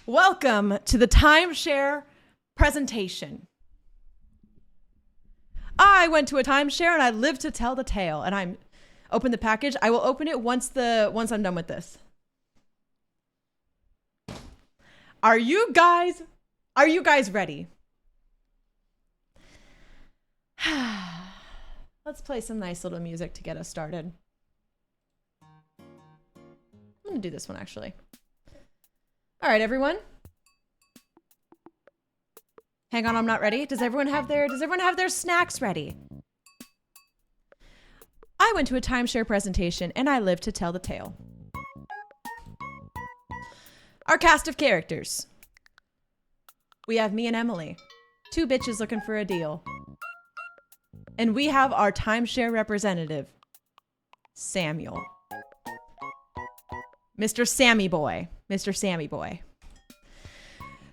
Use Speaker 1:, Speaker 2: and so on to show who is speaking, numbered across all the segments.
Speaker 1: Welcome to the timeshare presentation. I went to a timeshare and I live to tell the tale. And I'm open the package. I will open it once I'm done with this. Are you guys ready? Let's play some nice little music to get us started. I'm gonna do this one actually. All right, everyone. Hang on, I'm not ready. Does everyone have their snacks ready? I went to a timeshare presentation and I live to tell the tale. Our cast of characters. We have me and Emily, two bitches looking for a deal. And we have our timeshare representative, Samuel. Mr. Sammy Boy. Mr. Sammy Boy.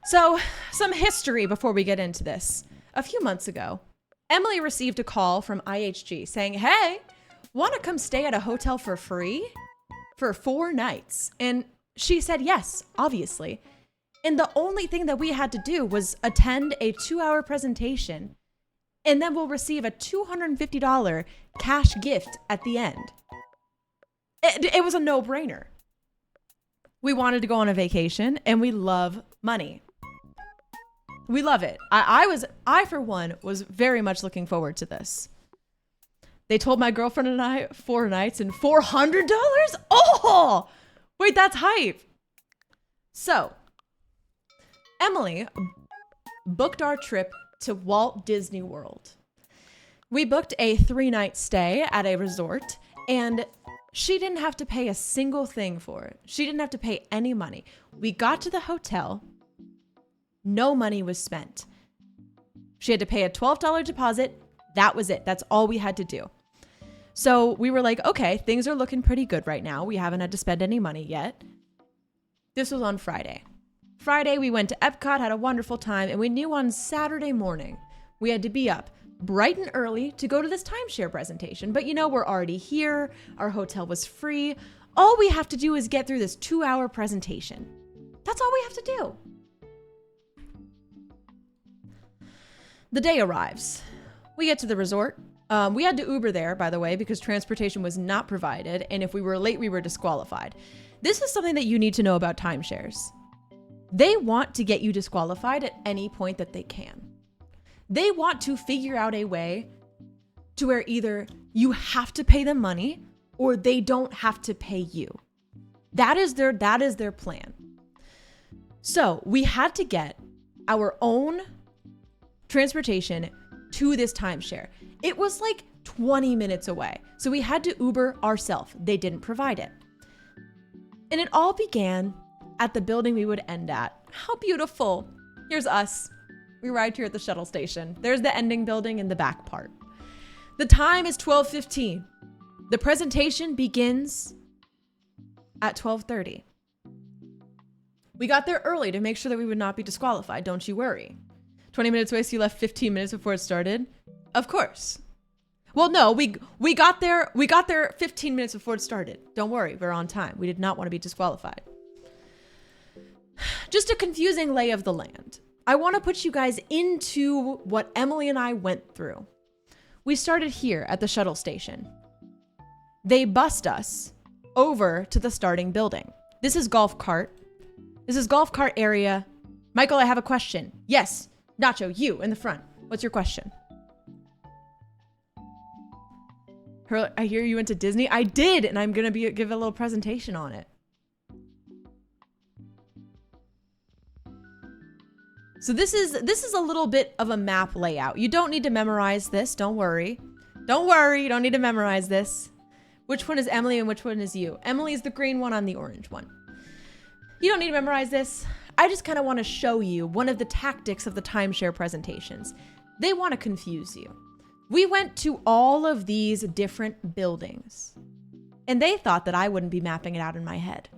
Speaker 1: So, some history before we get into this. A few months ago, Emily received a call from IHG saying, hey, want to come stay at a hotel for free for 4 nights? And she said yes, obviously. And the only thing that we had to do was attend a 2-hour presentation, and then we'll receive a $250 cash gift at the end. It was a no-brainer. We wanted to go on a vacation, and we love money. We love it. I for one, was very much looking forward to this. They told my girlfriend and I 4 nights and $400? Oh, wait, that's hype. So, Emily booked our trip to Walt Disney World. We booked a 3-night stay at a resort, and she didn't have to pay a single thing for it. She didn't have to pay any money. We got to the hotel. No money was spent. She had to pay a $12 deposit. That was it. That's all we had to do. So we were like, okay, things are looking pretty good right now. We haven't had to spend any money yet. This was on Friday. Friday, we went to Epcot, had a wonderful time, and we knew on Saturday morning we had to be up bright and early to go to this timeshare presentation. But you know, we're already here. Our hotel was free. All we have to do is get through this 2-hour presentation. That's all we have to do. The day arrives. We get to the resort. We had to Uber there, by the way, because transportation was not provided. And if we were late, we were disqualified. This is something that you need to know about timeshares. They want to get you disqualified at any point that they can. They want to figure out a way to where either you have to pay them money or they don't have to pay you. That is their plan. So we had to get our own transportation to this timeshare. It was like 20 minutes away. So we had to Uber ourselves. They didn't provide it. And it all began at the building we would end at. How beautiful. Here's us. We arrived here at the shuttle station. There's the ending building in the back part. The time is 12:15. The presentation begins at 12:30. We got there early to make sure that we would not be disqualified. Don't you worry. 20 minutes away, so you left 15 minutes before it started? Of course. Well, no, we got there 15 minutes before it started. Don't worry, we're on time. We did not want to be disqualified. Just a confusing lay of the land. I want to put you guys into what Emily and I went through. We started here at the shuttle station. They bussed us over to the starting building. This is golf cart. This is golf cart area. Michael, I have a question. Yes, Nacho, you in the front. What's your question? I hear you went to Disney. I did, and I'm going to give a little presentation on it. So this is a little bit of a map layout. You don't need to memorize this. Don't worry. Don't worry. You don't need to memorize this. Which one is Emily and which one is you? Emily is the green one. I'm the orange one. You don't need to memorize this. I just kind of want to show you one of the tactics of the timeshare presentations. They want to confuse you. We went to all of these different buildings, and they thought that I wouldn't be mapping it out in my head.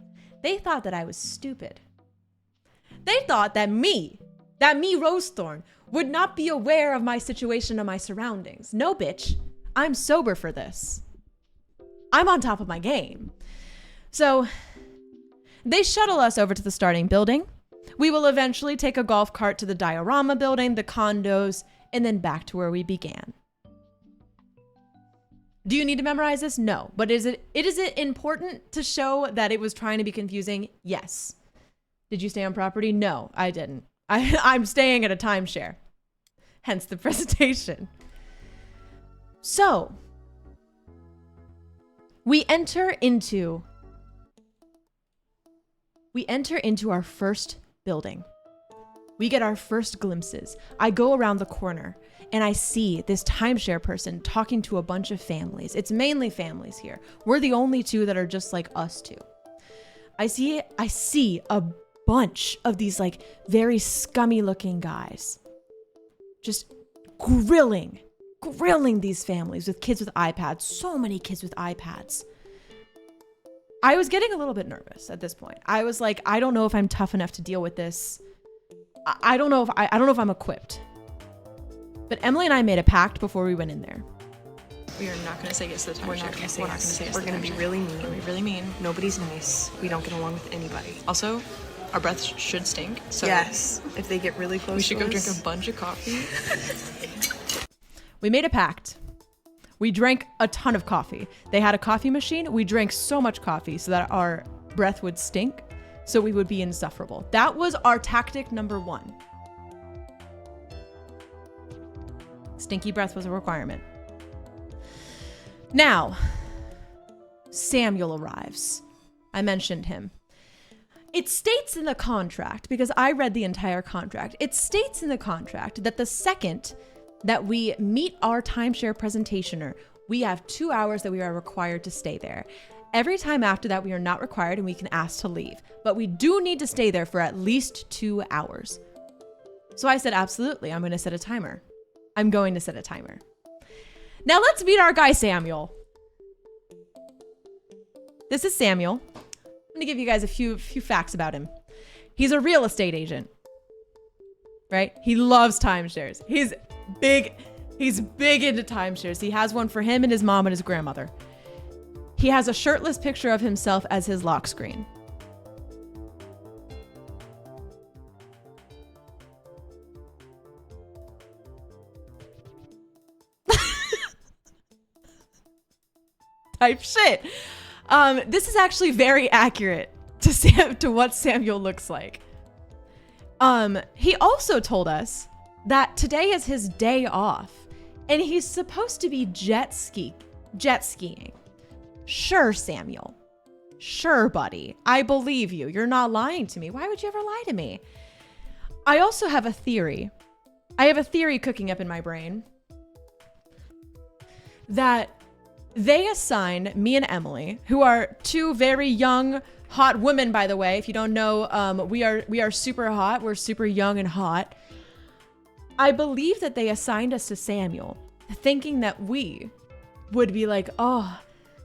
Speaker 1: They thought that I was stupid. They thought that me, Rosethorn, would not be aware of my situation and my surroundings. No, bitch. I'm sober for this. I'm on top of my game. So they shuttle us over to the starting building. We will eventually take a golf cart to the diorama building, the condos, and then back to where we began. Do you need to memorize this? No. But is it important to show that it was trying to be confusing? Yes. Did you stay on property? No, I didn't. I'm staying at a timeshare. Hence the presentation. So, we enter into our first building. We get our first glimpses. I go around the corner and I see this timeshare person talking to a bunch of families. It's mainly families here. We're the only two that are just like us two. I see a bunch of these like very scummy looking guys just grilling these families with kids with iPads. So many kids with iPads. I was getting a little bit nervous at this point. I was like, I don't know if I'm tough enough to deal with this. I don't know if I'm equipped. But Emily and I made a pact before we went in there.
Speaker 2: We are not going to say yes to the timeshare.
Speaker 3: We're not going to say yes.
Speaker 2: We're going to be really mean.
Speaker 3: We're really mean.
Speaker 2: Nobody's nice. We don't get along with anybody. Also, our breath should stink. So
Speaker 3: yes. If they get really close,
Speaker 2: we should
Speaker 3: to
Speaker 2: go
Speaker 3: us.
Speaker 2: drink a bunch of coffee.
Speaker 1: We made a pact. We drank a ton of coffee. They had a coffee machine. We drank so much coffee so that our breath would stink, so we would be insufferable. That was our tactic number 1. Stinky breath was a requirement. Now, Samuel arrives. I mentioned him. It states in the contract, because I read the entire contract, it states in the contract that the second that we meet our timeshare presentationer, we have 2 hours that we are required to stay there. Every time after that, we are not required and we can ask to leave. But we do need to stay there for at least 2 hours. So I said, absolutely, I'm going to set a timer. I'm going to set a timer. Now let's meet our guy, Samuel. This is Samuel. I'm going to give you guys a few facts about him. He's a real estate agent, right? He loves timeshares. He's big into timeshares. He has one for him and his mom and his grandmother. He has a shirtless picture of himself as his lock screen. Type shit. This is actually very accurate to what Samuel looks like. He also told us that today is his day off and he's supposed to be jet skiing. Sure, Samuel. Sure, buddy. I believe you. You're not lying to me. Why would you ever lie to me? I also have a theory. I have a theory cooking up in my brain that they assign me and Emily, who are two very young, hot women, by the way. If you don't know, we are super hot. We're super young and hot. I believe that they assigned us to Samuel, thinking that we would be like, oh,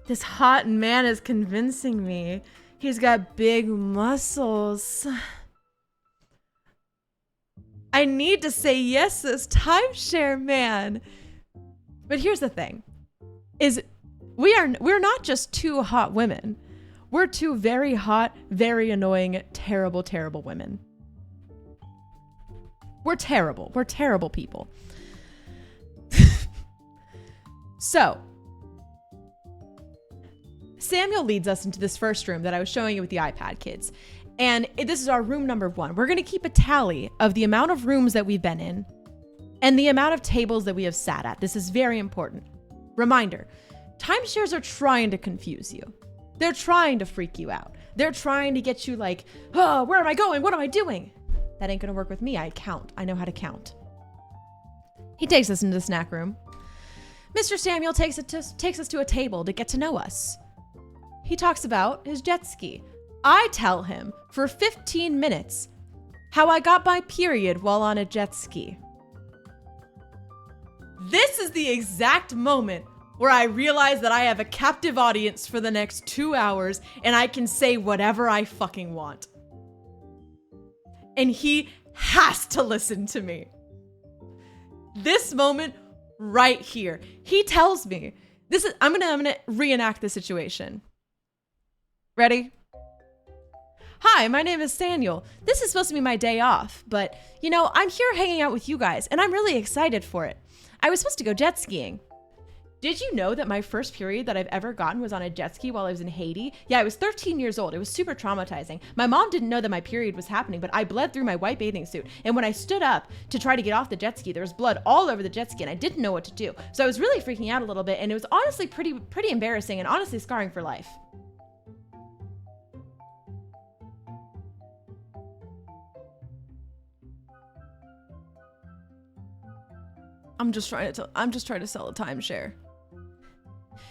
Speaker 1: this hot man is convincing me. He's got big muscles. I need to say yes to this timeshare man. But here's the thing, is we're not just two hot women. We're two very hot, very annoying, terrible, terrible women. We're terrible. We're terrible people. So, Samuel leads us into this first room that I was showing you with the iPad kids. And this is our room number 1. We're going to keep a tally of the amount of rooms that we've been in and the amount of tables that we have sat at. This is very important. Reminder, timeshares are trying to confuse you. They're trying to freak you out. They're trying to get you like, oh, where am I going? What am I doing? That ain't going to work with me. I count. I know how to count. He takes us into the snack room. Mr. Samuel takes us to a table to get to know us. He talks about his jet ski. I tell him for 15 minutes how I got my period while on a jet ski. This is the exact moment where I realize that I have a captive audience for the next 2 hours and I can say whatever I fucking want. And he has to listen to me. This moment right here. He tells me, I'm gonna reenact the situation. Ready? Hi, Hi, my name is Samuel. This is supposed to be my day off, but, you know, I'm here hanging out with you guys, and I'm really excited for it. I was supposed to go jet skiing. Did you know that my first period that I've ever gotten was on a jet ski while I was in Haiti? Yeah, I was 13 years old. It was super traumatizing. My mom didn't know that my period was happening, but I bled through my white bathing suit. And when I stood up to try to get off the jet ski, there was blood all over the jet ski and I didn't know what to do. So I was really freaking out a little bit, and it was honestly pretty embarrassing and honestly scarring for life. I'm just trying to sell a timeshare.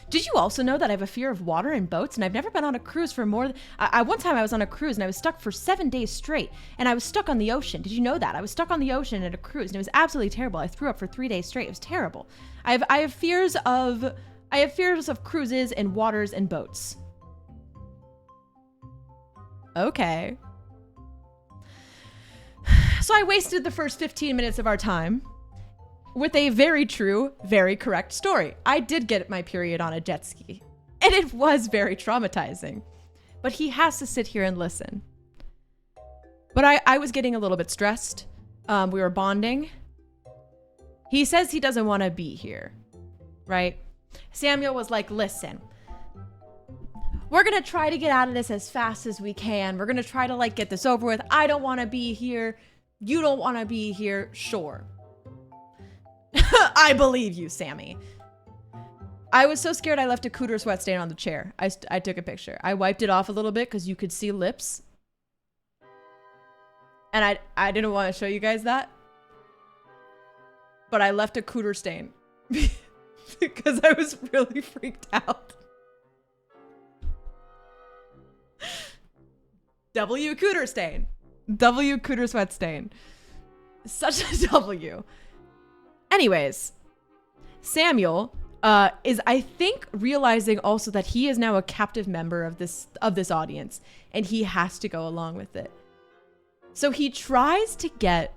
Speaker 1: Did you also know that I have a fear of water and boats, and I've never been on a cruise for more than... one time I was on a cruise and I was stuck for 7 days straight, and I was stuck on the ocean. Did you know that? I was stuck on the ocean at a cruise, and it was absolutely terrible. I threw up for 3 days straight. It was terrible. I have fears of cruises and waters and boats. Okay. So I wasted the first 15 minutes of our time with a very true, very correct story. I did get my period on a jet ski, and it was very traumatizing. But he has to sit here and listen. But I was getting a little bit stressed. We were bonding. He says he doesn't want to be here, right? Samuel was like, listen, we're going to try to get out of this as fast as we can. We're going to try to like get this over with. I don't want to be here. You don't want to be here. Sure. I believe you, Sammy. I was so scared I left a cooter sweat stain on the chair. I took a picture. I wiped it off a little bit because you could see lips. And I didn't want to show you guys that. But I left a cooter stain. Because I was really freaked out. W cooter stain. W cooter sweat stain. Such a W. Anyways, Samuel is, I think, realizing also that he is now a captive member of this audience, and he has to go along with it. So he tries to get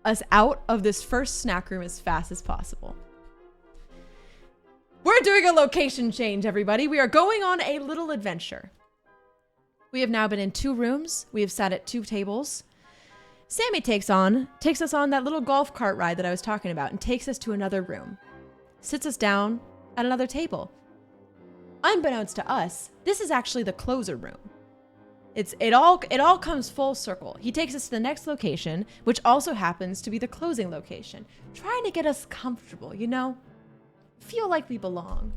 Speaker 1: us out of this first snack room as fast as possible. We're doing a location change, everybody. We are going on a little adventure. We have now been in 2 rooms. We have sat at 2 tables. Sammy takes us on that little golf cart ride that I was talking about and takes us to another room. Sits us down at another table. Unbeknownst to us, this is actually the closer room. It all comes full circle. He takes us to the next location, which also happens to be the closing location, trying to get us comfortable, you know? Feel like we belong.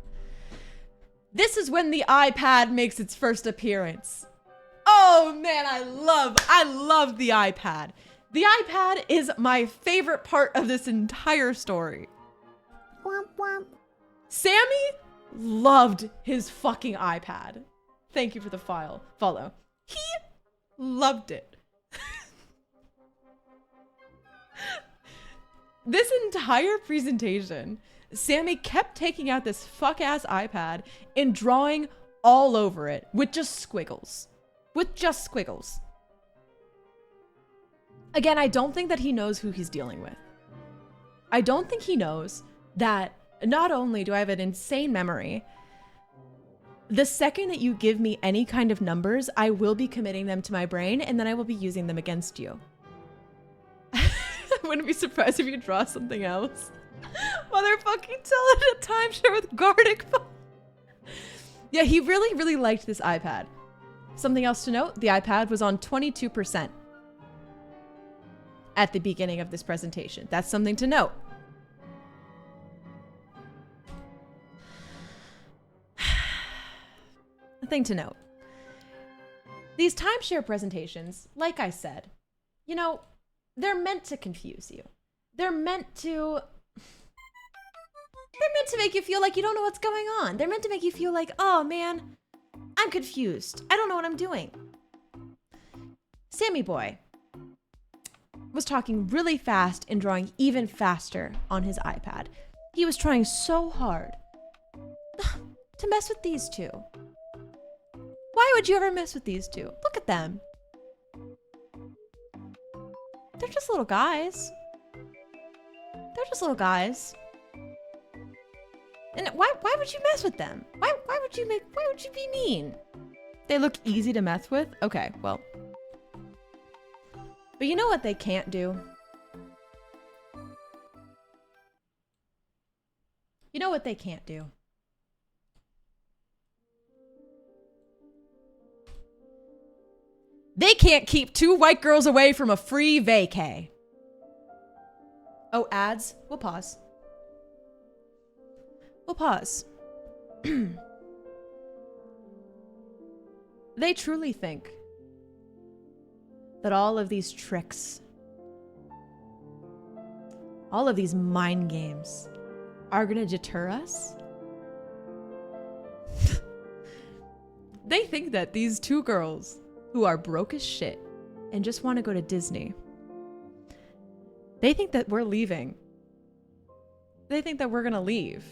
Speaker 1: This is when the iPad makes its first appearance. Oh man, I love the iPad. The iPad is my favorite part of this entire story.
Speaker 4: Womp womp.
Speaker 1: Sammy loved his fucking iPad. Thank you for the follow. He loved it. This entire presentation, Sammy kept taking out this fuck-ass iPad and drawing all over it with just squiggles. Again, I don't think that he knows who he's dealing with. I don't think he knows that not only do I have an insane memory, the second that you give me any kind of numbers, I will be committing them to my brain and then I will be using them against you. I wouldn't be surprised if you draw something else. Motherfucking tell it a timeshare with Gardic. Yeah, he really, really liked this iPad. Something else to note, the iPad was on 22% at the beginning of this presentation. That's something to note. A thing to note. These timeshare presentations, like I said, you know, they're meant to confuse you. They're meant to make you feel like you don't know what's going on. They're meant to make you feel like, oh man, I'm confused. I don't know what I'm doing. Sammy Boy was talking really fast and drawing even faster on his iPad. He was trying so hard to mess with these two. Why would you ever mess with these two? Look at them. They're just little guys. And why would you mess with them? Why would you be mean? They look easy to mess with? Okay, well, But you know what they can't do? You know what they can't do? They can't keep 2 white girls away from a free vacay. Oh, ads? We'll pause. We'll pause. They truly think that all of these tricks, all of these mind games are gonna deter us? They think that these 2 girls who are broke as shit and just want to go to Disney, they think that we're leaving. They think that we're gonna leave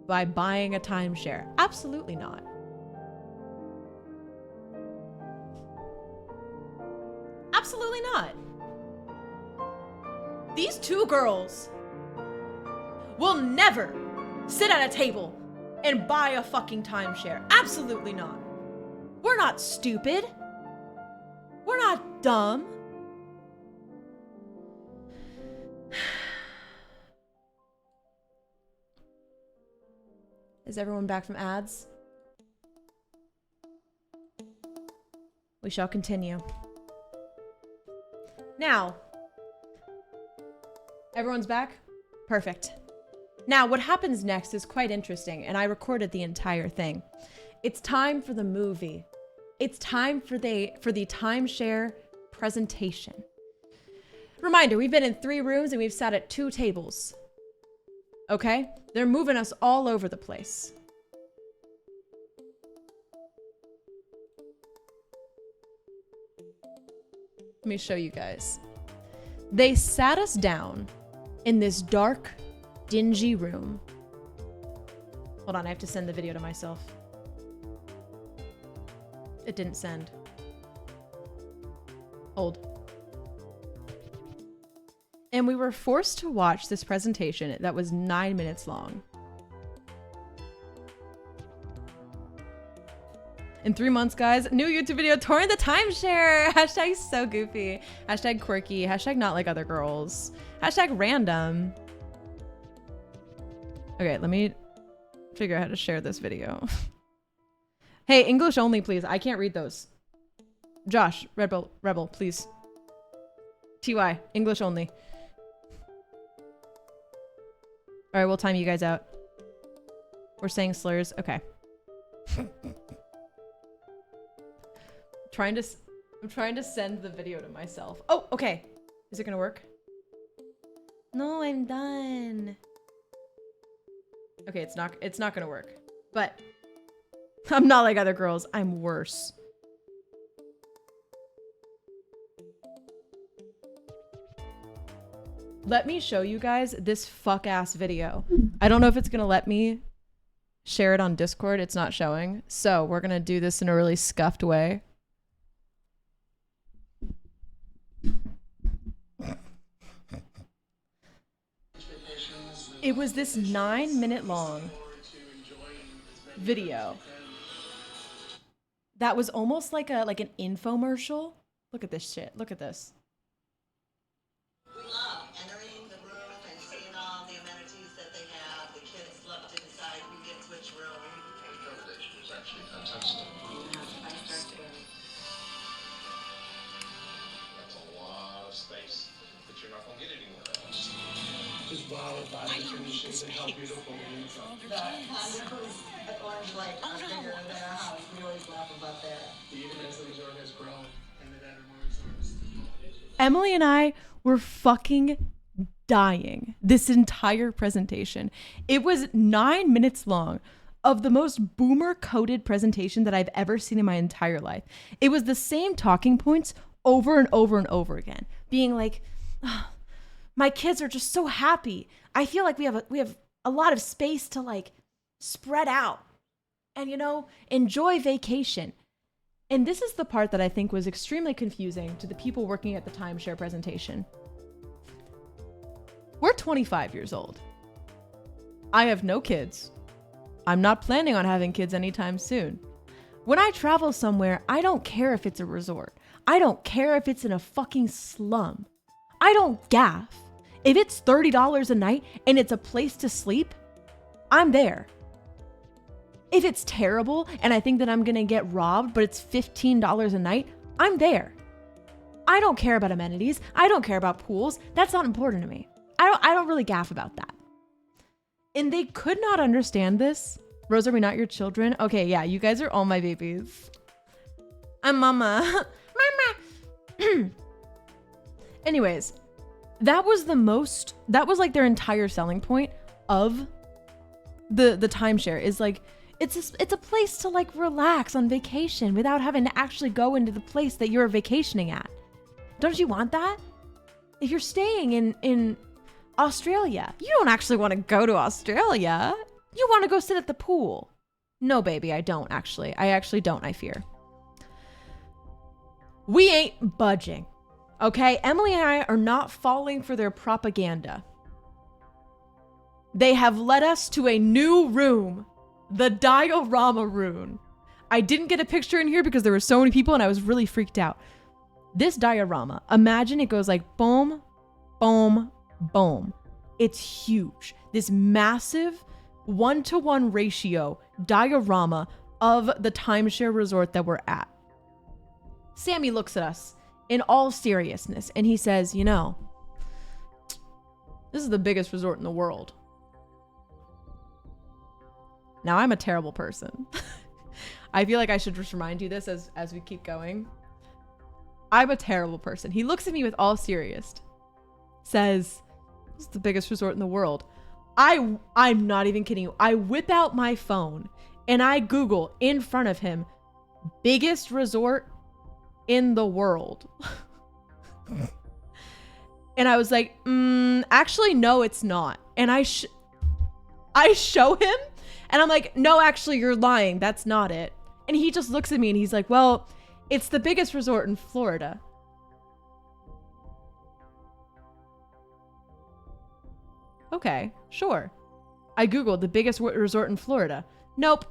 Speaker 1: by buying a timeshare. Absolutely not. Absolutely not. These 2 girls will never sit at a table and buy a fucking timeshare. Absolutely not. We're not stupid. We're not dumb. Is everyone back from ads? We shall continue. Now, everyone's back? Perfect. Now, what happens next is quite interesting, and I recorded the entire thing. It's time for the movie. It's time for the timeshare presentation. Reminder, we've been in 3 rooms and we've sat at 2 tables. Okay? They're moving us all over the place. Let me show you guys. They sat us down in this dark, dingy room. Hold on, I have to send the video to myself. It didn't send. Hold. And we were forced to watch this presentation that was 9 minutes long. In 3 months, guys, new YouTube video touring the timeshare. Hashtag so goofy. Hashtag quirky. Hashtag not like other girls. Hashtag random. Okay, let me figure out how to share this video. Hey, English only, please. I can't read those. Josh, Rebel, please. TY, English only. All right, we'll time you guys out. We're saying slurs. Okay. I'm trying to send the video to myself. Oh, okay. Is it gonna work? No, I'm done. Okay, it's not gonna work. But I'm not like other girls. I'm worse. Let me show you guys this fuck-ass video. I don't know if it's gonna let me share it on Discord. It's not showing. So we're gonna do this in a really scuffed way. It was this 9-minute long video that was almost like an infomercial. Look at this shit. Look at this.
Speaker 5: We love entering the room and seeing all the amenities that they have. The kids love to decide who gets which room.
Speaker 6: The accommodation is actually fantastic. That's a lot of space that you're not going to get anywhere else.
Speaker 7: Just bothered by the conditions and how beautiful it is.
Speaker 5: The orange light are bigger than our house. We always laugh about that.
Speaker 7: Even as the resort has grown and they've added more resorts.
Speaker 1: Emily and I were fucking dying this entire presentation. It was 9 minutes long of the most boomer-coded presentation that I've ever seen in my entire life. It was the same talking points over and over and over again, being like, oh, my kids are just so happy. I feel like we have a lot of space to like spread out and, you know, enjoy vacation. And this is the part that I think was extremely confusing to the people working at the timeshare presentation. We're 25 years old. I have no kids. I'm not planning on having kids anytime soon. When I travel somewhere, I don't care if it's a resort. I don't care if it's in a fucking slum. I don't gaff. If it's $30 a night and it's a place to sleep, I'm there. If it's terrible and I think that I'm gonna get robbed, but it's $15 a night, I'm there. I don't care about amenities. I don't care about pools. That's not important to me. I don't really gaff about that. And they could not understand this. Rose, are we not your children? Okay, yeah, you guys are all my babies. I'm mama. Mama. Anyways, that was like their entire selling point of the timeshare is like, it's a place to like relax on vacation without having to actually go into the place that you're vacationing at. Don't you want that? If you're staying in Australia, you don't actually want to go to Australia. You want to go sit at the pool. No, baby, I don't actually. I actually don't, I fear. We ain't budging. Okay? Emily and I are not falling for their propaganda. They have led us to a new room. The diorama room. I didn't get a picture in here because there were so many people and I was really freaked out. This diorama, imagine it goes like boom, boom, boom. It's huge. This massive 1-to-1 ratio diorama of the timeshare resort that we're at. Sammy looks at us in all seriousness and he says, you know, this is the biggest resort in the world. Now, I'm a terrible person. I feel like I should just remind you this as we keep going. I'm a terrible person. He looks at me with all serious. Says, this is the biggest resort in the world. I'm not even kidding you. I whip out my phone and I Google in front of him, biggest resort in the world. And I was like, actually, no, it's not. And I show him and I'm like, no, actually, you're lying. That's not it. And he just looks at me and he's like, well, it's the biggest resort in Florida. Okay, sure. I Googled the biggest resort in Florida. Nope.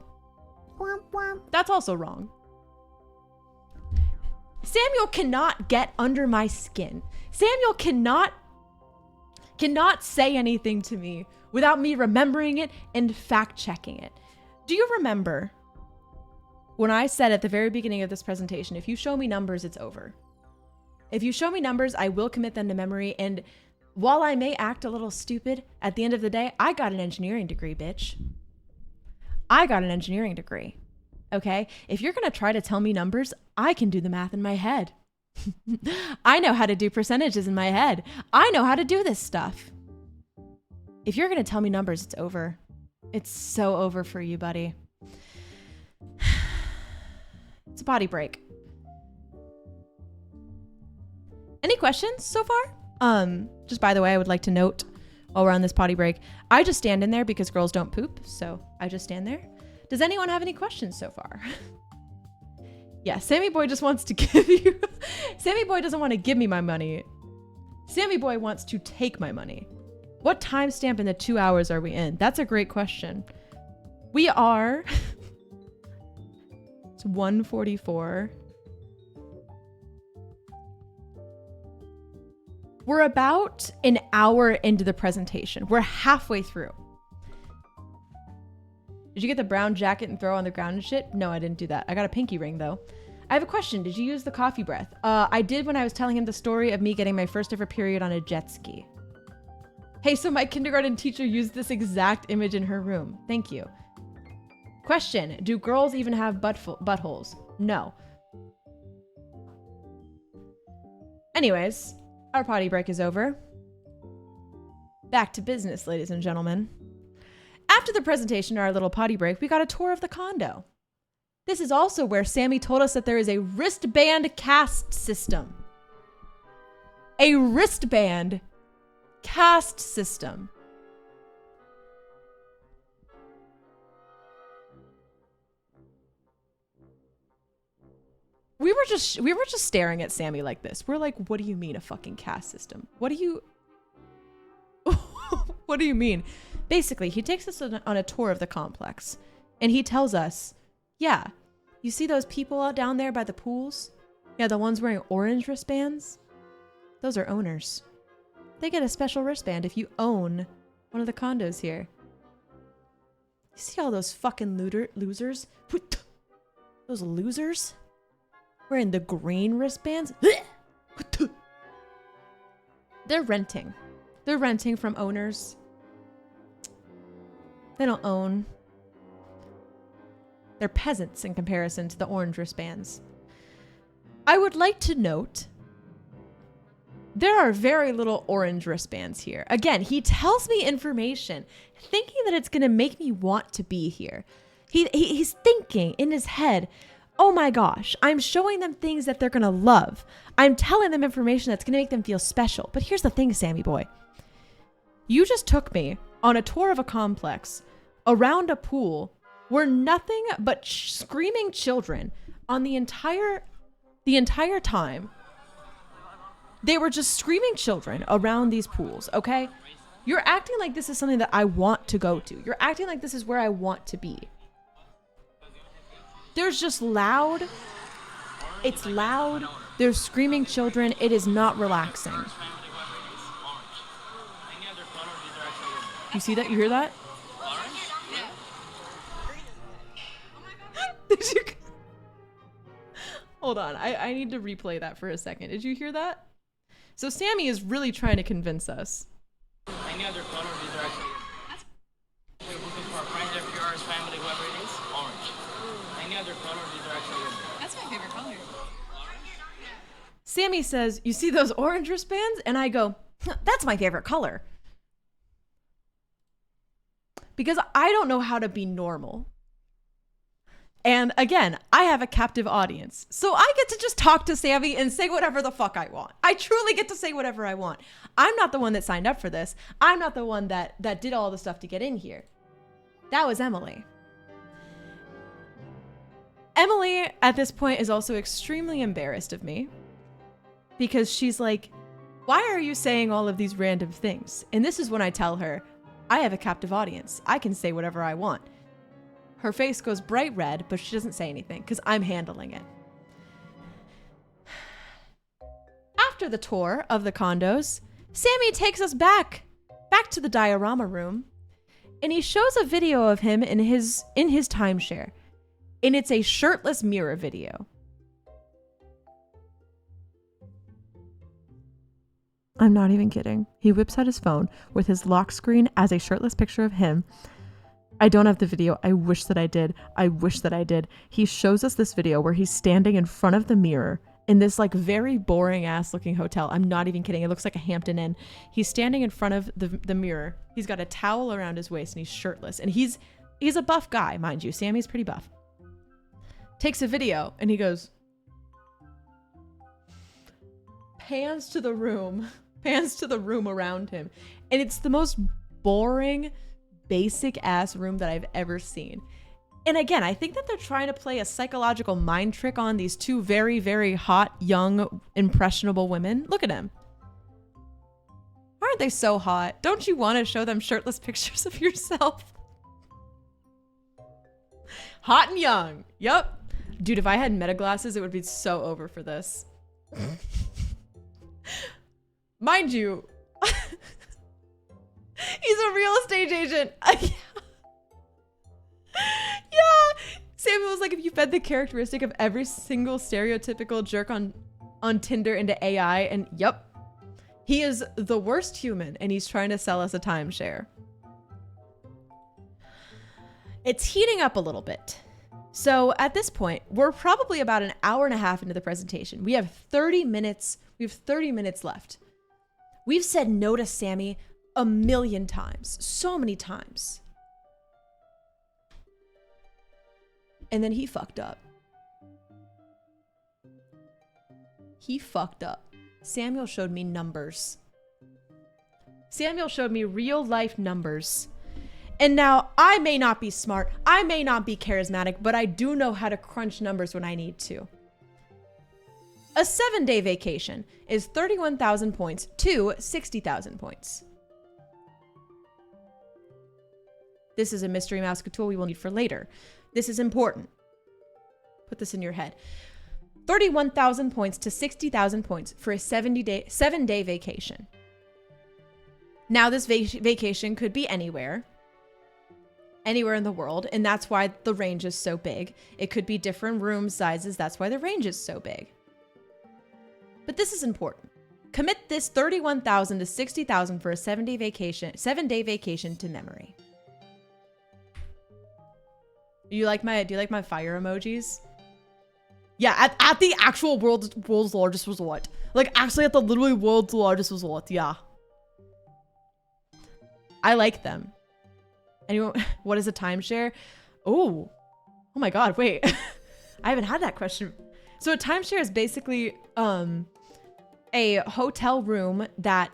Speaker 4: Womp womp.
Speaker 1: That's also wrong. Samuel cannot get under my skin. Samuel cannot say anything to me without me remembering it and fact checking it. Do you remember when I said at the very beginning of this presentation, if you show me numbers, it's over. If you show me numbers, I will commit them to memory. And while I may act a little stupid, at the end of the day, I got an engineering degree, bitch. I got an engineering degree. Okay? If you're going to try to tell me numbers, I can do the math in my head. I know how to do percentages in my head. I know how to do this stuff. If you're going to tell me numbers, it's over. It's so over for you, buddy. It's a potty break. Any questions so far? Just by the way, I would like to note while we're on this potty break, I just stand in there because girls don't poop. So I just stand there. Does anyone have any questions so far? Yeah, Sammy Boy just wants to give you... Sammy Boy doesn't want to give me my money. Sammy Boy wants to take my money. What timestamp in the 2 hours are we in? That's a great question. We are... It's 1:44. We're about an hour into the presentation. We're halfway through. Did you get the brown jacket and throw on the ground and shit? No, I didn't do that. I got a pinky ring though. I have a question. Did you use the coffee breath? I did when I was telling him the story of me getting my first ever period on a jet ski. Hey, so my kindergarten teacher used this exact image in her room. Thank you. Question. Do girls even have buttholes? No. Anyways, our potty break is over. Back to business, ladies and gentlemen. After the presentation, our little potty break, we got a tour of the condo. This is also where Sammy told us that there is a wristband cast system. A wristband cast system. We were just staring at Sammy like this. We're like, what do you mean a fucking cast system? What do you what do you mean? Basically, he takes us on a tour of the complex and he tells us, yeah, you see those people out down there by the pools? Yeah, the ones wearing orange wristbands, those are owners. They get a special wristband if you own one of the condos here. You see all those fucking losers? Those losers wearing the green wristbands? They're renting. They're renting from owners. They don't own. They're peasants in comparison to the orange wristbands. I would like to note there are very little orange wristbands here. Again, he tells me information thinking that it's going to make me want to be here. He's thinking in his head, oh my gosh, I'm showing them things that they're going to love. I'm telling them information that's going to make them feel special. But here's the thing, Sammy boy. You just took me on a tour of a complex around a pool where nothing but screaming children on the entire time. They were just screaming children around these pools, okay? You're acting like this is something that I want to go to. You're acting like this is where I want to be. There's just loud. It's loud. There's screaming children. It is not relaxing. You see that? You hear that? Did you? Hold on. I need to replay that for a second. Did you hear that? So Sammy is really trying to convince us.
Speaker 8: Any other color, these are actually we're looking for a friend, if yours, family, whoever it is, orange. Any other color, these are actually
Speaker 2: That's my favorite color.
Speaker 1: Sammy says, you see those orange wristbands? And I go, that's my favorite color. Because I don't know how to be normal. And again, I have a captive audience. So I get to just talk to Sammy and say whatever the fuck I want. I truly get to say whatever I want. I'm not the one that signed up for this. I'm not the one that did all the stuff to get in here. That was Emily. Emily, at this point, is also extremely embarrassed of me. Because she's like, why are you saying all of these random things? And this is when I tell her, I have a captive audience. I can say whatever I want. Her face goes bright red, but she doesn't say anything because I'm handling it. After the tour of the condos, Sammy takes us back to the diorama room, and he shows a video of him in his timeshare, and it's a shirtless mirror video. I'm not even kidding. He whips out his phone with his lock screen as a shirtless picture of him. I don't have the video. I wish that I did. I wish that I did. He shows us this video where he's standing in front of the mirror in this like very boring ass looking hotel. I'm not even kidding. It looks like a Hampton Inn. He's standing in front of the mirror. He's got a towel around his waist and he's shirtless. And he's a buff guy, mind you. Sammy's pretty buff. Takes a video and he goes, pans to the room around him. And it's the most boring, basic ass room that I've ever seen. And again, I think that they're trying to play a psychological mind trick on these two very, very hot, young, impressionable women. Look at him. Aren't they so hot? Don't you want to show them shirtless pictures of yourself? Hot and young. Yep. Dude, if I had meta glasses, it would be so over for this. Mind you, he's a real estate agent. Yeah. Samuel was like, if you fed the characteristic of every single stereotypical jerk on Tinder into AI, and yep, he is the worst human, and he's trying to sell us a timeshare. It's heating up a little bit. So at this point, we're probably about an hour and a half into the presentation. We have 30 minutes. We have 30 minutes left. We've said no to Sammy a million times, so many times. And then he fucked up. He fucked up. Samuel showed me numbers. Samuel showed me real life numbers. And now I may not be smart, I may not be charismatic, but I do know how to crunch numbers when I need to. A 7-day vacation is 31,000 points to 60,000 points. This is a mystery mouse tool we will need for later. This is important. Put this in your head. 31,000 points to 60,000 points for a 7-day vacation. Now this vacation could be anywhere in the world, and that's why the range is so big. It could be different room sizes. That's why the range is so big. But this is important. Commit this 31,000 to 60,000 for a 7-day vacation to memory. Do you like my fire emojis? Yeah, at the actual world's largest resort. Like actually at the literally world's largest resort. Yeah. I like them. Anyone, what is a timeshare? Oh my God, wait. I haven't had that question. So a timeshare is basically a hotel room that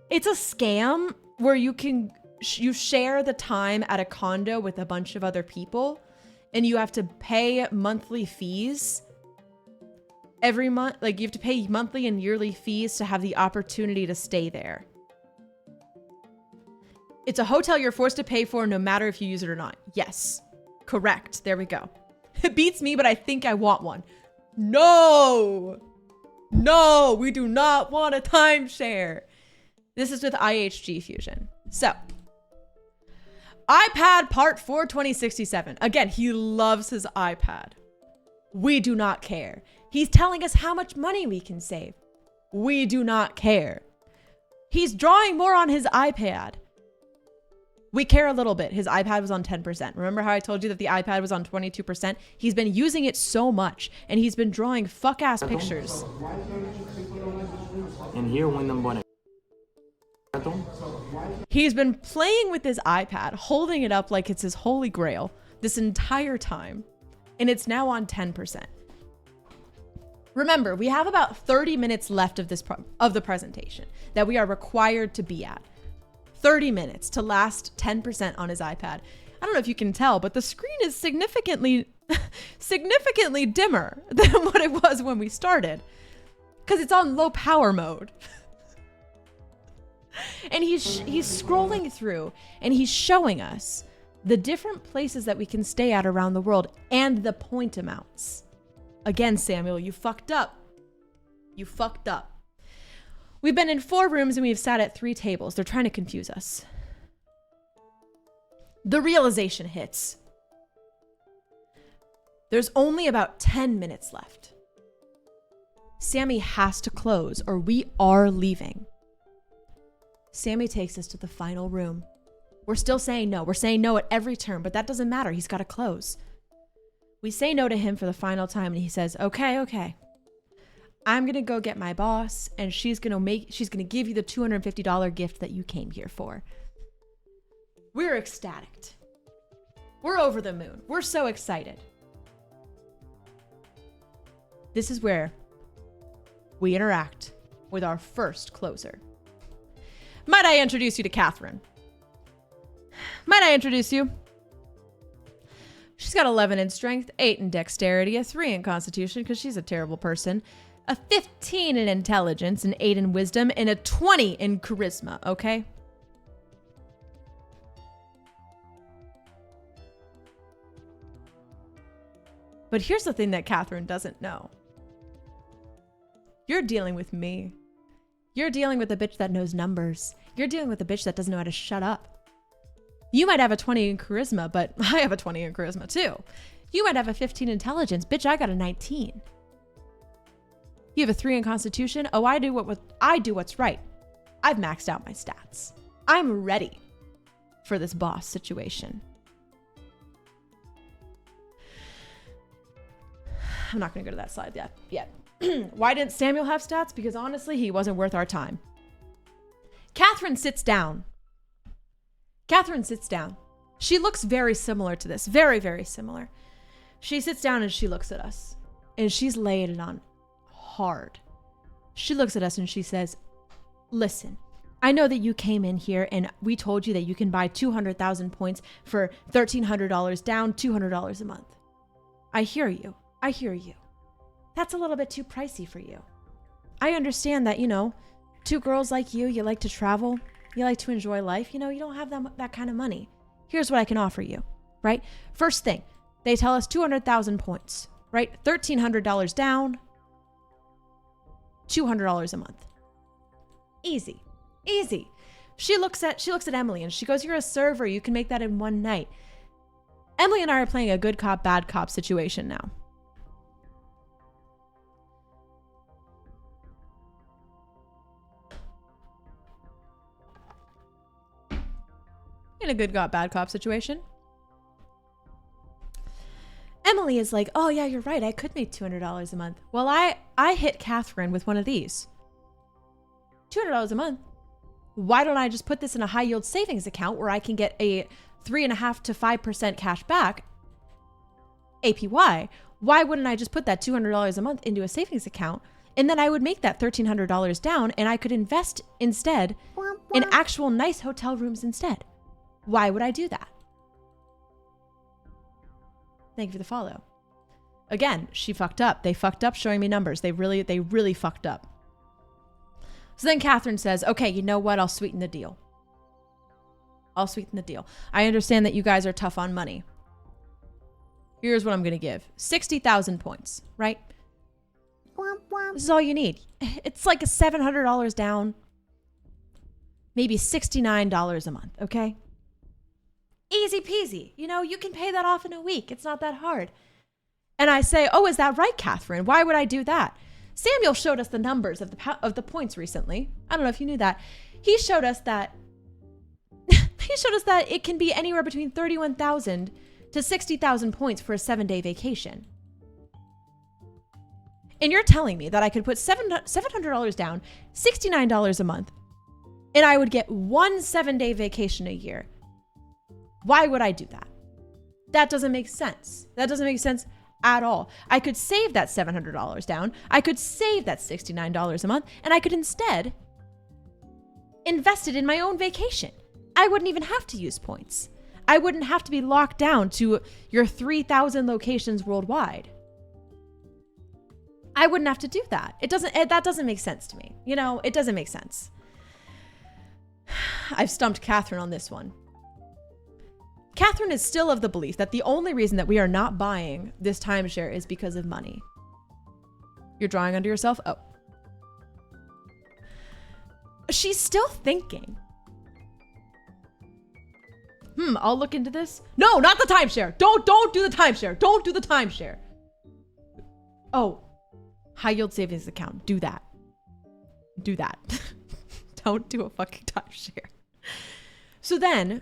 Speaker 1: it's a scam where you share the time at a condo with a bunch of other people, and you have to pay monthly fees every month. Like you have to pay monthly and yearly fees to have the opportunity to stay there. It's a hotel you're forced to pay for no matter if you use it or not. Yes, correct. There we go. It beats me, but I think I want one. No, we do not want a timeshare. This is with IHG Fusion. So, iPad Part 4 2067. Again, he loves his iPad. We do not care. He's telling us how much money we can save. We do not care. He's drawing more on his iPad. We care a little bit. His iPad was on 10%. Remember how I told you that the iPad was on 22%? He's been using it so much, and he's been drawing fuck-ass pictures.
Speaker 9: And here when them pone.
Speaker 1: He's been playing with his iPad, holding it up like it's his holy grail this entire time, and it's now on 10%. Remember, we have about 30 minutes left of the presentation that we are required to be at. 30 minutes to last 10% on his iPad. I don't know if you can tell, but the screen is significantly dimmer than what it was when we started, because it's on low power mode. And he's scrolling through and he's showing us the different places that we can stay at around the world and the point amounts. Again, Samuel, you fucked up. You fucked up. We've been in 4 rooms and we've sat at 3 tables. They're trying to confuse us. The realization hits. There's only about 10 minutes left. Sammy has to close or we are leaving. Sammy takes us to the final room. We're still saying no. We're saying no at every turn, but that doesn't matter. He's got to close. We say no to him for the final time and he says, okay. I'm going to go get my boss and she's going to give you the $250 gift that you came here for. We're ecstatic. We're over the moon. We're so excited. This is where we interact with our first closer. Might I introduce you to Catherine? Might I introduce you? She's got 11 in strength, 8 in dexterity, a 3 in constitution because she's a terrible person, a 15 in intelligence, an 8 in wisdom, and a 20 in charisma, okay? But here's the thing that Catherine doesn't know. You're dealing with me. You're dealing with a bitch that knows numbers. You're dealing with a bitch that doesn't know how to shut up. You might have a 20 in charisma, but I have a 20 in charisma too. You might have a 15 intelligence. Bitch, I got a 19. You have a 3 in constitution. Oh, I do what's right. I've maxed out my stats. I'm ready for this boss situation. I'm not going to go to that slide yet. Why didn't Samuel have stats? Because honestly, he wasn't worth our time. Catherine sits down. She looks very similar to this. Very, very similar. She sits down and she looks at us. And she's laying it on hard. She looks at us and she says, listen, I know that you came in here and we told you that you can buy 200,000 points for $1,300 down, $200 a month. I hear you. That's a little bit too pricey for you. I understand that, 2 girls like you like to travel, you like to enjoy life, you don't have that kind of money. Here's what I can offer you, right? First thing, They tell us 200,000 points, right? $1,300 down, $200 a month. Easy, easy. She looks at Emily and she goes, "You're a server. You can make that in one night." Emily and I are playing a good cop, bad cop situation now. In a good cop, bad cop situation. Emily is like, "Oh yeah, you're right. I could make $200 a month." Well, I hit Catherine with one of these. $200 a month. Why don't I just put this in a high yield savings account where I can get a 3.5% to 5% cash back APY? Why wouldn't I just put that $200 a month into a savings account, and then I would make that $1,300 down, and I could invest instead in actual nice hotel rooms instead? Why would I do that? Thank you for the follow. Again, she fucked up. They fucked up showing me numbers. They really fucked up. So then Catherine says, "Okay, you know what? I'll sweeten the deal. I'll sweeten the deal. I understand that you guys are tough on money. Here's what I'm going to give. 60,000 points, right? This is all you need. It's like a $700 down, maybe $69 a month, okay? Easy peasy. You know, you can pay that off in a week. It's not that hard." And I say, "Oh, is that right, Catherine? Why would I do that?" Samuel showed us the numbers of the points recently. I don't know if you knew that. He showed us that it can be anywhere between 31,000 to 60,000 points for a 7-day vacation. And you're telling me that I could put $700 down, $69 a month, and I would get one 7-day vacation a year. Why would I do that? That doesn't make sense. That doesn't make sense at all. I could save that $700 down. I could save that $69 a month, and I could instead invest it in my own vacation. I wouldn't even have to use points. I wouldn't have to be locked down to your 3,000 locations worldwide. I wouldn't have to do that. That doesn't make sense to me. You know, it doesn't make sense. I've stumped Catherine on this one. Catherine is still of the belief that the only reason that we are not buying this timeshare is because of money. You're drawing under yourself? Oh. She's still thinking. I'll look into this. No, not the timeshare. Don't do the timeshare. Don't do the timeshare. Oh, high yield savings account. Do that. Do that. Don't do a fucking timeshare. So then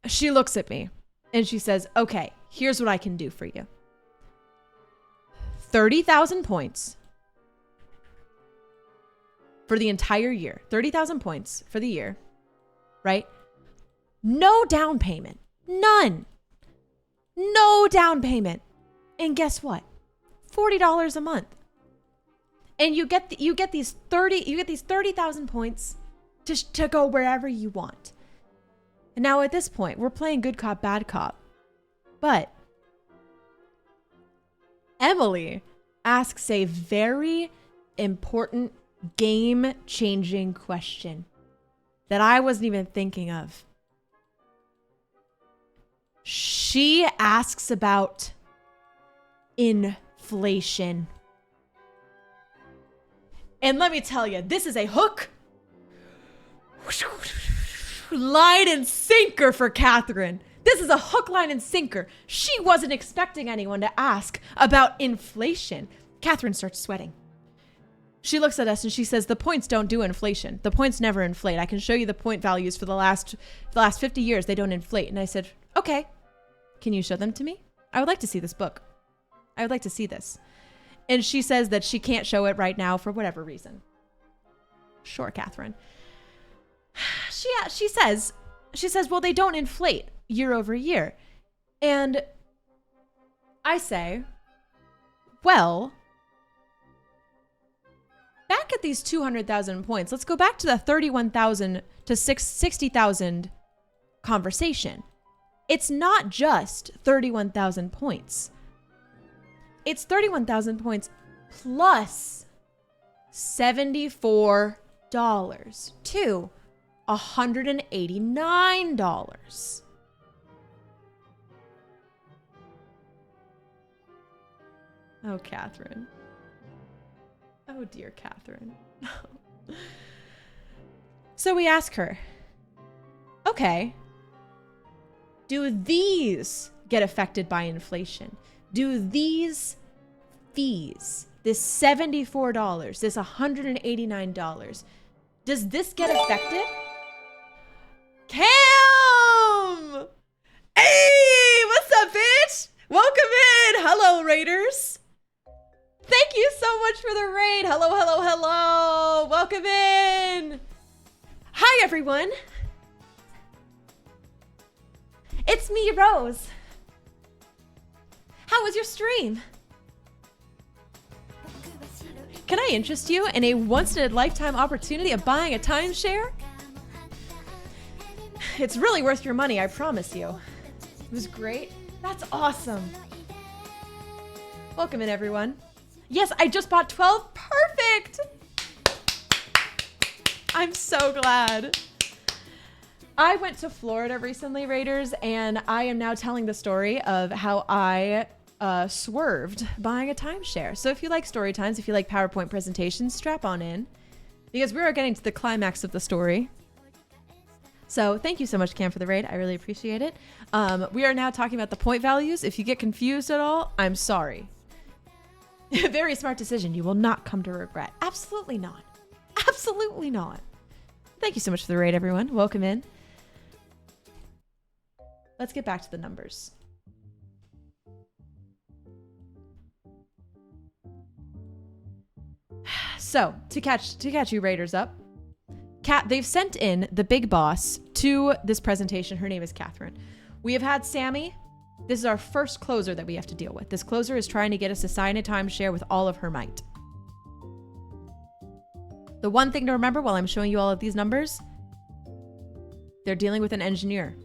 Speaker 1: she looks at me and she says, "Okay, here's what I can do for you. 30,000 points for the entire year. 30,000 points for the year, right? No down payment. None. No down payment. And guess what? $40 a month. And you get these 30,000 points to go wherever you want." And now at this point, we're playing good cop, bad cop. But Emily asks a very important game-changing question that I wasn't even thinking of. She asks about inflation. And let me tell you, this is a hook, line, and sinker for Catherine. This is a hook, line, and sinker. She wasn't expecting anyone to ask about inflation. Catherine starts sweating. She looks at us and she says, "The points don't do inflation. The points never inflate. I can show you the point values for the last 50 years. They don't inflate." And I said, "Okay, can you show them to me? I would like to see this book. I would like to see this." And she says that she can't show it right now for whatever reason. Sure, Catherine. She says, "Well, they don't inflate year over year." And I say, "Well, back at these 200,000 points, let's go back to the 31,000 to 60,000 conversation. It's not just 31,000 points. It's 31,000 points plus $74 to $189. Oh, Catherine. Oh, dear Catherine. So we ask her, okay, do these get affected by inflation? Do these fees, this $74, this $189, does this get affected? Cam! Hey, what's up, bitch? Welcome in. Hello, Raiders. Thank you so much for the raid. Hello, hello, hello. Welcome in. Hi, everyone. It's me, Rose. How was your stream? Can I interest you in a once-in-a-lifetime opportunity of buying a timeshare? It's really worth your money, I promise you. It was great. That's awesome. Welcome in, everyone. Yes, I just bought 12. Perfect! I'm so glad. I went to Florida recently, Raiders, and I am now telling the story of how I swerved buying a timeshare. So if you like story times, if you like PowerPoint presentations, strap on in, because we are getting to the climax of the story. So thank you so much, Cam, for the raid. I really appreciate it. We are now talking about the point values. If you get confused at all, I'm sorry. Very smart decision. You will not come to regret. Absolutely not. Absolutely not. Thank you so much for the raid, everyone. Welcome in. Let's get back to the numbers. So, to catch you Raiders up, they've sent in the big boss to this presentation. Her name is Catherine. We have had Sammy. This is our first closer that we have to deal with. This closer is trying to get us to sign a timeshare with all of her might. The one thing to remember while I'm showing you all of these numbers, they're dealing with an engineer.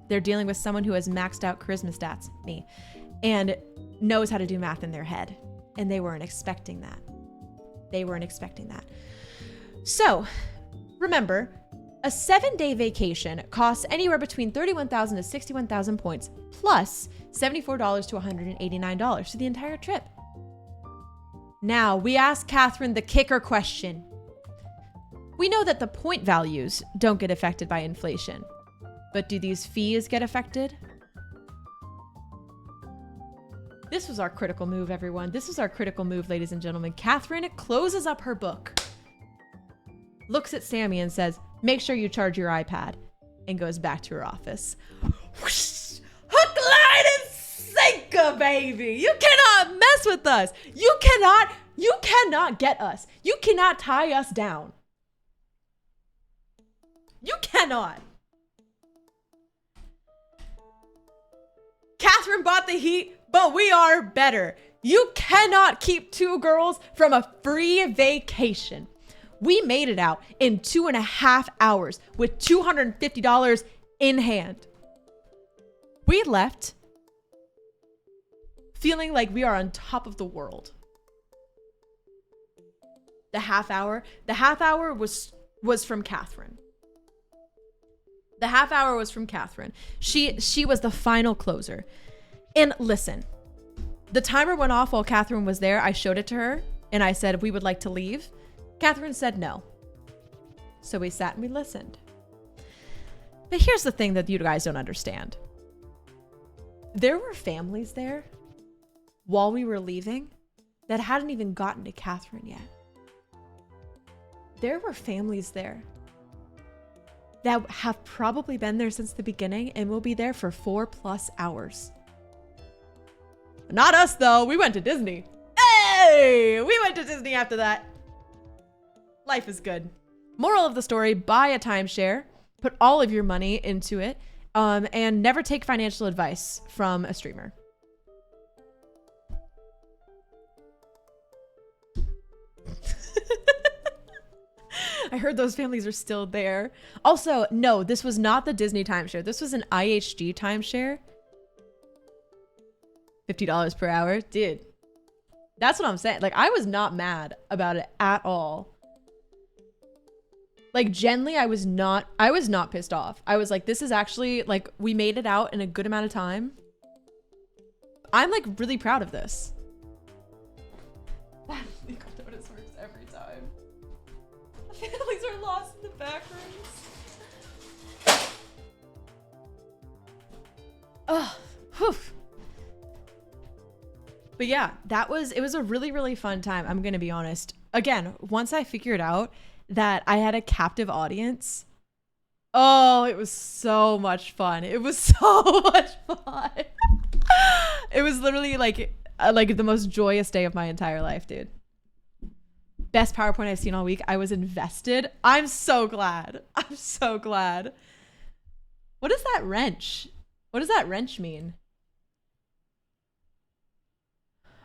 Speaker 1: They're dealing with someone who has maxed out charisma stats, me, and knows how to do math in their head. And they weren't expecting that. They weren't expecting that. So, remember, a 7-day vacation costs anywhere between 31,000 to 61,000 points, plus $74 to $189 for the entire trip. Now, we ask Catherine the kicker question. We know that the point values don't get affected by inflation, but do these fees get affected? This was our critical move, everyone. This was our critical move, ladies and gentlemen. Catherine closes up her book, looks at Sammy and says, make sure you charge your iPad, and goes back to her office. Whoosh! Hook, line, and sinker, baby. You cannot mess with us. You cannot get us. You cannot tie us down. You cannot. Catherine bought the heat, but we are better. You cannot keep two girls from a free vacation. We made it out in 2.5 hours with $250 in hand. We left feeling like we are on top of the world. The half hour was from Catherine. The half hour was from Catherine. She was the final closer. And listen, the timer went off while Catherine was there. I showed it to her and I said, we would like to leave. Catherine said no. So we sat and we listened. But here's the thing that you guys don't understand. There were families there while we were leaving that hadn't even gotten to Catherine yet. There were families there that have probably been there since the beginning and will be there for 4+ hours. Not us, though. We went to Disney. Hey! We went to Disney after that. Life is good. Moral of the story, buy a timeshare, put all of your money into it, and never take financial advice from a streamer. I heard those families are still there. Also, no, this was not the Disney timeshare. This was an IHG timeshare. $50 per hour. Dude, that's what I'm saying. Like, I was not mad about it at all. Like, genuinely, I was not pissed off. I was like, this is actually, like, we made it out in a good amount of time. I'm, like, really proud of this. this works every time. Families are lost in the back rooms. Oh, whew. But yeah, it was a really, really fun time. I'm going to be honest. Again, once I figured out that I had a captive audience, oh, it was so much fun. It was so much fun. It was literally like the most joyous day of my entire life, dude. Best PowerPoint I've seen all week. I was invested. I'm so glad. I'm so glad. What is that wrench? What does that wrench mean?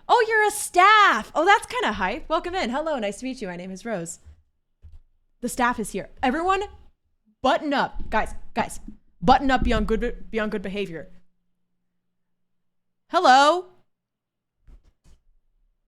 Speaker 1: Oh, you're a staff. Oh, that's kind of hype. Welcome in. Hello, nice to meet you. My name is Rose. The staff is here. Everyone, button up. Guys, button up, be on good behavior. Hello.